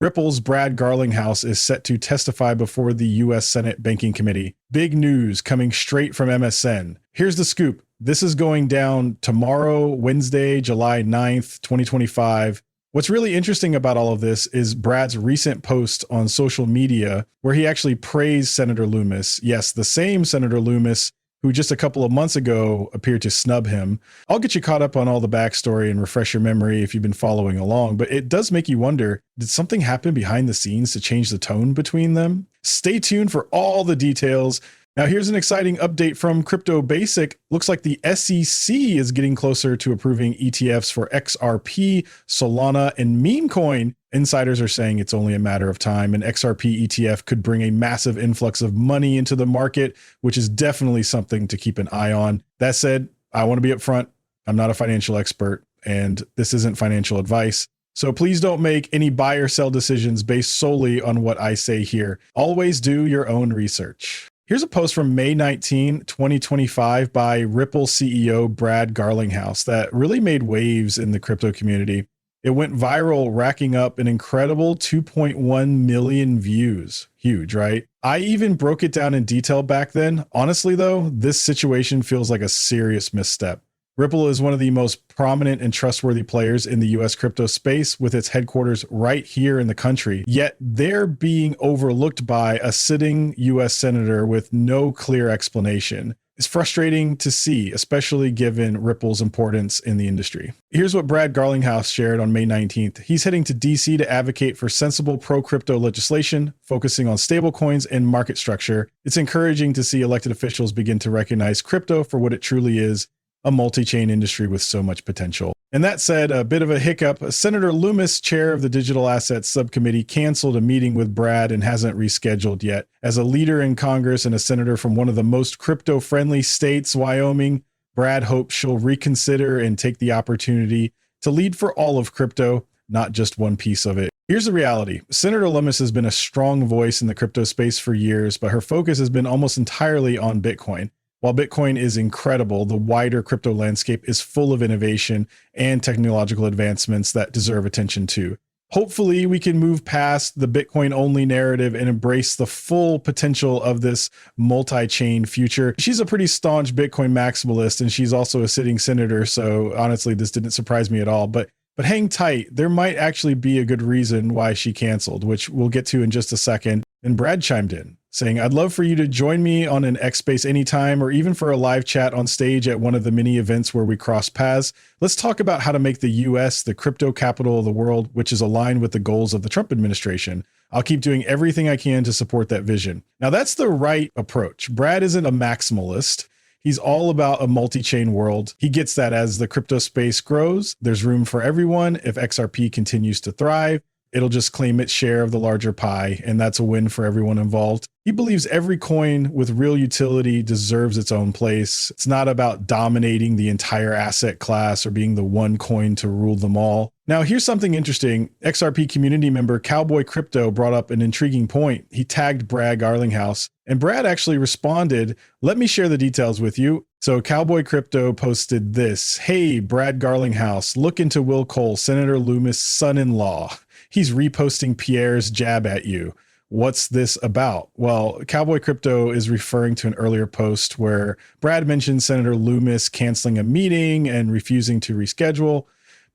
Ripple's Brad Garlinghouse is set to testify before the U.S. Senate Banking Committee. Big news coming straight from MSN. Here's the scoop. This is going down tomorrow, Wednesday, July 9th, 2025. What's really interesting about all of this is Brad's recent post on social media where he actually praised Senator Lumis. Yes, the same Senator Lumis who just a couple of months ago appeared to snub him. I'll get you caught up on all the backstory and refresh your memory if you've been following along, but it does make you wonder, did something happen behind the scenes to change the tone between them? Stay tuned for all the details. Now, here's an exciting update from Crypto Basic. Looks like the SEC is getting closer to approving ETFs for XRP, Solana, and meme coin. Insiders are saying it's only a matter of time. An XRP ETF could bring a massive influx of money into the market, which is definitely something to keep an eye on. That said, I want to be upfront. I'm not a financial expert, and this isn't financial advice. So please don't make any buy or sell decisions based solely on what I say here. Always do your own research. Here's a post from May 19, 2025 by Ripple CEO Brad Garlinghouse that really made waves in the crypto community. It went viral, racking up an incredible 2.1 million views. Huge, right? I even broke it down in detail back then. Honestly, though, this situation feels like a serious misstep. Ripple is one of the most prominent and trustworthy players in the US crypto space with its headquarters right here in the country. Yet they're being overlooked by a sitting US senator with no clear explanation. It's frustrating to see, especially given Ripple's importance in the industry. Here's what Brad Garlinghouse shared on May 19th. He's heading to DC to advocate for sensible pro-crypto legislation, focusing on stablecoins and market structure. It's encouraging to see elected officials begin to recognize crypto for what it truly is, a multi-chain industry with so much potential. And that said, a bit of a hiccup. Senator Lumis, chair of the Digital Assets Subcommittee, canceled a meeting with Brad and hasn't rescheduled yet. As a leader in Congress and a senator from one of the most crypto-friendly states, Wyoming, Brad hopes she'll reconsider and take the opportunity to lead for all of crypto, not just one piece of it. Here's the reality. Senator Lumis has been a strong voice in the crypto space for years, but her focus has been almost entirely on Bitcoin. While Bitcoin is incredible, the wider crypto landscape is full of innovation and technological advancements that deserve attention too. Hopefully, we can move past the Bitcoin-only narrative and embrace the full potential of this multi-chain future. She's a pretty staunch Bitcoin maximalist, and she's also a sitting senator, so honestly, this didn't surprise me at all. But hang tight, there might actually be a good reason why she canceled, which we'll get to in just a second. And Brad chimed in, saying, "I'd love for you to join me on an X Space anytime, or even for a live chat on stage at one of the many events where we cross paths. Let's talk about how to make the US the crypto capital of the world, which is aligned with the goals of the Trump administration. I'll keep doing everything I can to support that vision." Now, that's the right approach. Brad isn't a maximalist. He's all about a multi-chain world. He gets that as the crypto space grows, there's room for everyone. If XRP continues to thrive, it'll just claim its share of the larger pie, and that's a win for everyone involved. He believes every coin with real utility deserves its own place. It's not about dominating the entire asset class or being the one coin to rule them all. Now, here's something interesting. XRP community member Cowboy Crypto brought up an intriguing point. He tagged Brad Garlinghouse, and Brad actually responded, "Let me share the details with you." So Cowboy Crypto posted this: "Hey, Brad Garlinghouse, look into Will Cole, Senator Lumis' son-in-law. He's reposting Pierre's jab at you. What's this about?" Well, Cowboy Crypto is referring to an earlier post where Brad mentioned Senator Lumis canceling a meeting and refusing to reschedule.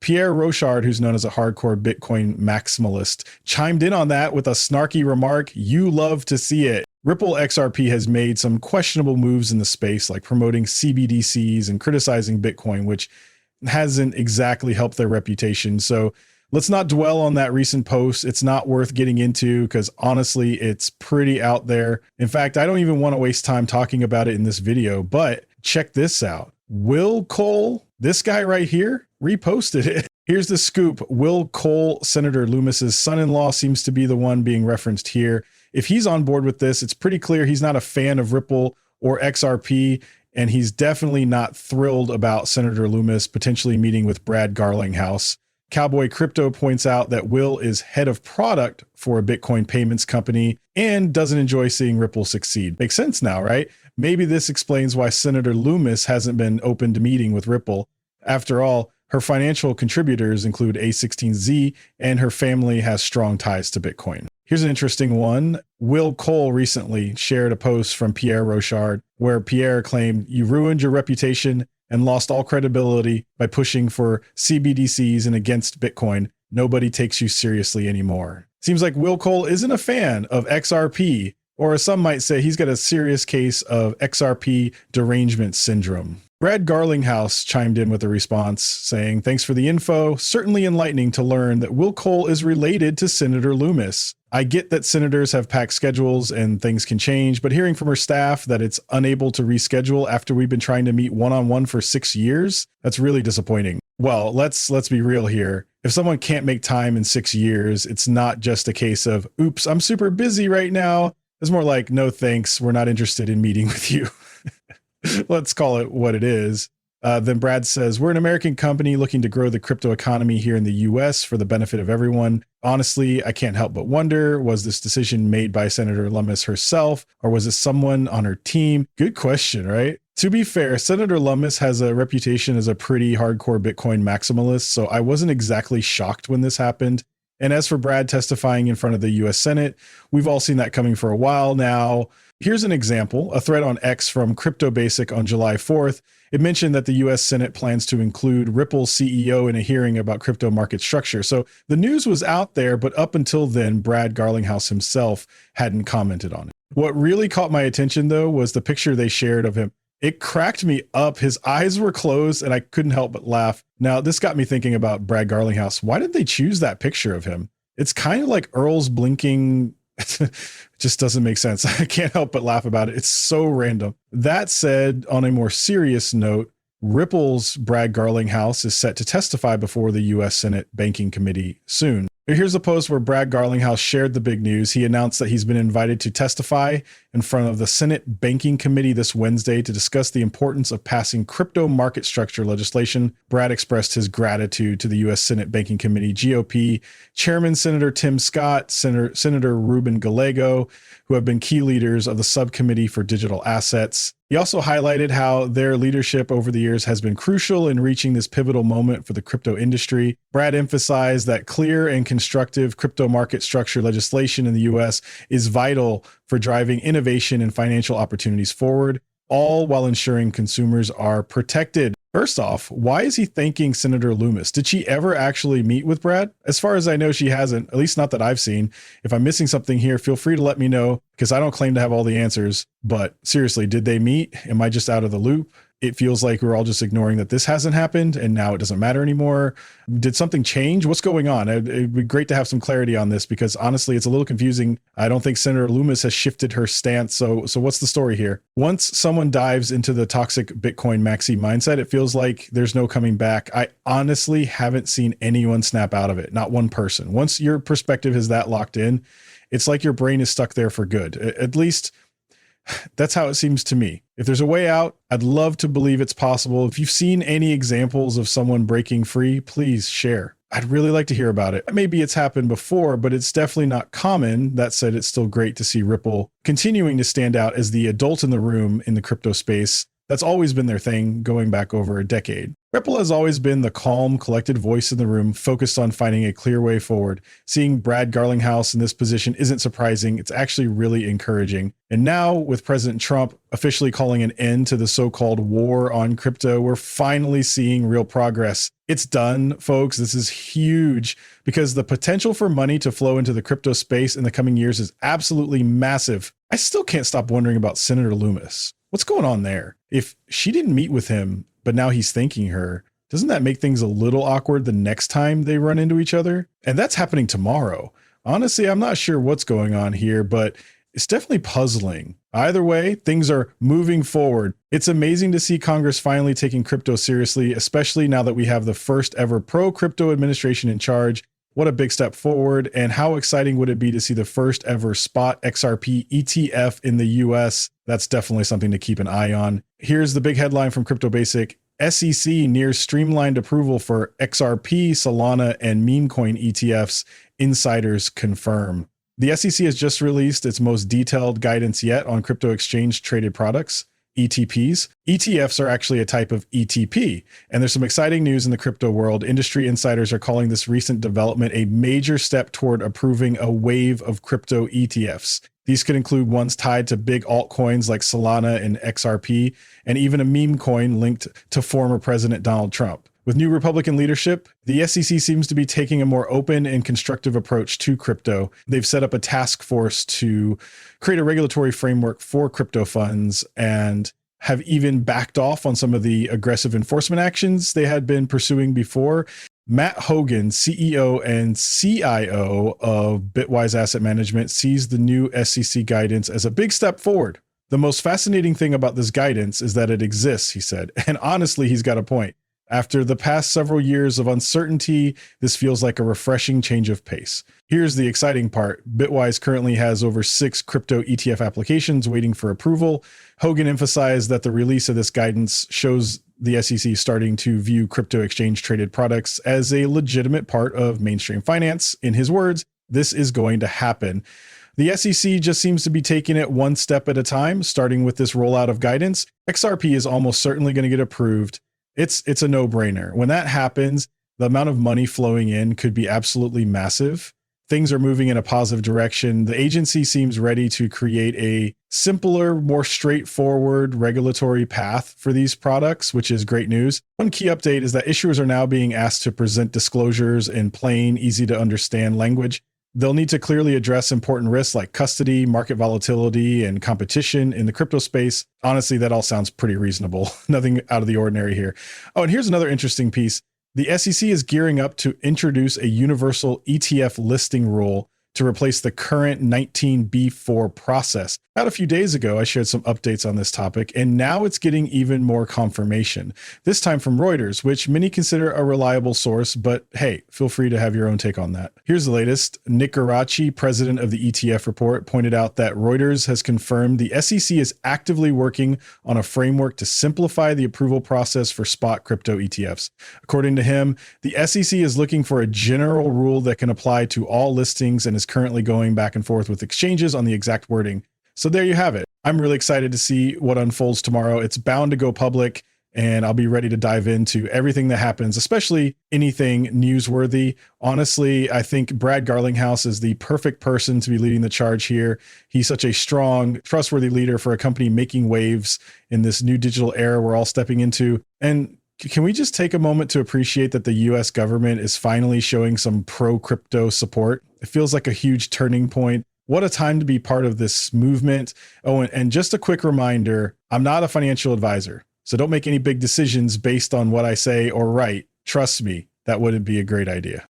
Pierre Rochard, who's known as a hardcore Bitcoin maximalist, chimed in on that with a snarky remark, "You love to see it." Ripple XRP has made some questionable moves in the space, like promoting CBDCs and criticizing Bitcoin, which hasn't exactly helped their reputation. So let's not dwell on that recent post. It's not worth getting into because honestly, it's pretty out there. In fact, I don't even want to waste time talking about it in this video, but check this out. Will Cole, this guy right here, reposted it. Here's the scoop. Will Cole, Senator Lumis's son-in-law, seems to be the one being referenced here. If he's on board with this, it's pretty clear he's not a fan of Ripple or XRP, and he's definitely not thrilled about Senator Lumis potentially meeting with Brad Garlinghouse. Cowboy Crypto points out that Will is head of product for a Bitcoin payments company and doesn't enjoy seeing Ripple succeed. Makes sense now, right? Maybe this explains why Senator Lumis hasn't been open to meeting with Ripple. After all, Her financial contributors include A16Z, and her family has strong ties to Bitcoin. Here's an interesting one. Will Cole recently shared a post from Pierre Rochard where Pierre claimed, "You ruined your reputation and lost all credibility by pushing for CBDCs and against Bitcoin. Nobody takes you seriously anymore." Seems like Will Cole isn't a fan of XRP, or as some might say, he's got a serious case of XRP derangement syndrome. Brad Garlinghouse chimed in with a response saying, "Thanks for the info. Certainly enlightening to learn that Will Cole is related to Senator Lumis. I get that senators have packed schedules and things can change, but hearing from her staff that it's unable to reschedule after we've been trying to meet one-on-one for 6 years, that's really disappointing." Well, let's be real here. If someone can't make time in 6 years, it's not just a case of, "Oops, I'm super busy right now." It's more like, "No, thanks. We're not interested in meeting with you." Let's call it what it is. Then Brad says, "We're an American company looking to grow the crypto economy here in the US for the benefit of everyone. Honestly, I can't help but wonder, was this decision made by Senator Lummis herself, or was it someone on her team?" Good question, right? To be fair, Senator Lummis has a reputation as a pretty hardcore Bitcoin maximalist, so I wasn't exactly shocked when this happened. And as for Brad testifying in front of the US Senate, we've all seen that coming for a while now. Here's an example, a thread on X from Crypto Basic on July 4th. It mentioned that the US Senate plans to include Ripple's CEO in a hearing about crypto market structure. So the news was out there, but up until then, Brad Garlinghouse himself hadn't commented on it. What really caught my attention, though, was the picture they shared of him. It cracked me up. His eyes were closed and I couldn't help but laugh. Now, this got me thinking about Brad Garlinghouse. Why did they choose that picture of him? It's kind of like Earl's blinking. It just doesn't make sense. I can't help but laugh about it. It's so random. That said, on a more serious note, Ripple's Brad Garlinghouse is set to testify before the US Senate Banking Committee soon. Here's a post where Brad Garlinghouse shared the big news. He announced that he's been invited to testify in front of the Senate Banking Committee this Wednesday to discuss the importance of passing crypto market structure legislation. Brad expressed his gratitude to the U.S. Senate Banking Committee GOP Chairman Senator Tim Scott, Senator Ruben Gallego, who have been key leaders of the subcommittee for digital assets. He also highlighted how their leadership over the years has been crucial in reaching this pivotal moment for the crypto industry. Brad emphasized that clear and constructive crypto market structure legislation in the U.S. is vital for driving innovation and financial opportunities forward, all while ensuring consumers are protected. First off, why is he thanking Senator Lumis? Did she ever actually meet with Brad? As far as I know, she hasn't, at least not that I've seen. If I'm missing something here, feel free to let me know, because I don't claim to have all the answers. But seriously, did they meet? Am I just out of the loop? It feels like we're all just ignoring that this hasn't happened and now it doesn't matter anymore. Did something change? What's going on? It'd be great to have some clarity on this, because honestly, it's a little confusing. I don't think Senator Lumis has shifted her stance. So what's the story here? Once someone dives into the toxic Bitcoin maxi mindset, it feels like there's no coming back. I honestly haven't seen anyone snap out of it. Not one person. Once your perspective is that locked in, it's like your brain is stuck there for good. At least that's how it seems to me. If there's a way out, I'd love to believe it's possible. If you've seen any examples of someone breaking free, please share. I'd really like to hear about it. Maybe it's happened before, but it's definitely not common. That said, it's still great to see Ripple continuing to stand out as the adult in the room in the crypto space. That's always been their thing, going back over a decade. Ripple has always been the calm, collected voice in the room, focused on finding a clear way forward. Seeing Brad Garlinghouse in this position isn't surprising. It's actually really encouraging. And now, with President Trump officially calling an end to the so-called war on crypto, we're finally seeing real progress. It's done, folks. This is huge, because the potential for money to flow into the crypto space in the coming years is absolutely massive. I still can't stop wondering about Senator Lumis. What's going on there? If she didn't meet with him, but now he's thanking her, doesn't that make things a little awkward the next time they run into each other? And that's happening tomorrow. Honestly, I'm not sure what's going on here, but it's definitely puzzling. Either way, things are moving forward. It's amazing to see Congress finally taking crypto seriously, especially now that we have the first ever pro-crypto administration in charge. What a big step forward, and how exciting would it be to see the first ever spot XRP ETF in the US? That's definitely something to keep an eye on. Here's the big headline from Crypto Basic. SEC nears streamlined approval for XRP, Solana, and meme coin ETFs, insiders confirm. The SEC has just released its most detailed guidance yet on crypto exchange traded products. ETPs. ETFs are actually a type of ETP, and there's some exciting news in the crypto world. Industry insiders are calling this recent development a major step toward approving a wave of crypto ETFs. These could include ones tied to big altcoins like Solana and XRP, and even a meme coin linked to former President Donald Trump. With new Republican leadership, the SEC seems to be taking a more open and constructive approach to crypto. They've set up a task force to create a regulatory framework for crypto funds and have even backed off on some of the aggressive enforcement actions they had been pursuing before. Matt Hogan, CEO and CIO of Bitwise Asset Management, sees the new SEC guidance as a big step forward. The most fascinating thing about this guidance is that it exists, he said. And honestly, he's got a point. After the past several years of uncertainty, this feels like a refreshing change of pace. Here's the exciting part. Bitwise currently has over 6 crypto ETF applications waiting for approval. Hogan emphasized that the release of this guidance shows the SEC starting to view crypto exchange traded products as a legitimate part of mainstream finance. In his words, this is going to happen. The SEC just seems to be taking it one step at a time, starting with this rollout of guidance. XRP is almost certainly going to get approved. It's a no-brainer. When that happens, the amount of money flowing in could be absolutely massive. Things are moving in a positive direction. The agency seems ready to create a simpler, more straightforward regulatory path for these products, which is great news. One key update is that issuers are now being asked to present disclosures in plain, easy to understand language. They'll need to clearly address important risks like custody, market volatility, and competition in the crypto space. Honestly, that all sounds pretty reasonable. Nothing out of the ordinary here. Oh, and here's another interesting piece. The SEC is gearing up to introduce a universal ETF listing rule to replace the current 19B4 process. About a few days ago, I shared some updates on this topic, and now it's getting even more confirmation, this time from Reuters, which many consider a reliable source, but hey, feel free to have your own take on that. Here's the latest. Nick Garaci, president of the ETF report, pointed out that Reuters has confirmed the SEC is actively working on a framework to simplify the approval process for spot crypto ETFs. According to him, the SEC is looking for a general rule that can apply to all listings and is currently going back and forth with exchanges on the exact wording. So there you have it. I'm really excited to see what unfolds tomorrow. It's bound to go public, and I'll be ready to dive into everything that happens, especially anything newsworthy. Honestly, I think Brad Garlinghouse is the perfect person to be leading the charge here. He's such a strong, trustworthy leader for a company making waves in this new digital era we're all stepping into. And can we just take a moment to appreciate that the US government is finally showing some pro-crypto support? It feels like a huge turning point. What a time to be part of this movement. Oh, and just a quick reminder, I'm not a financial advisor, so don't make any big decisions based on what I say or write. Trust me, that wouldn't be a great idea.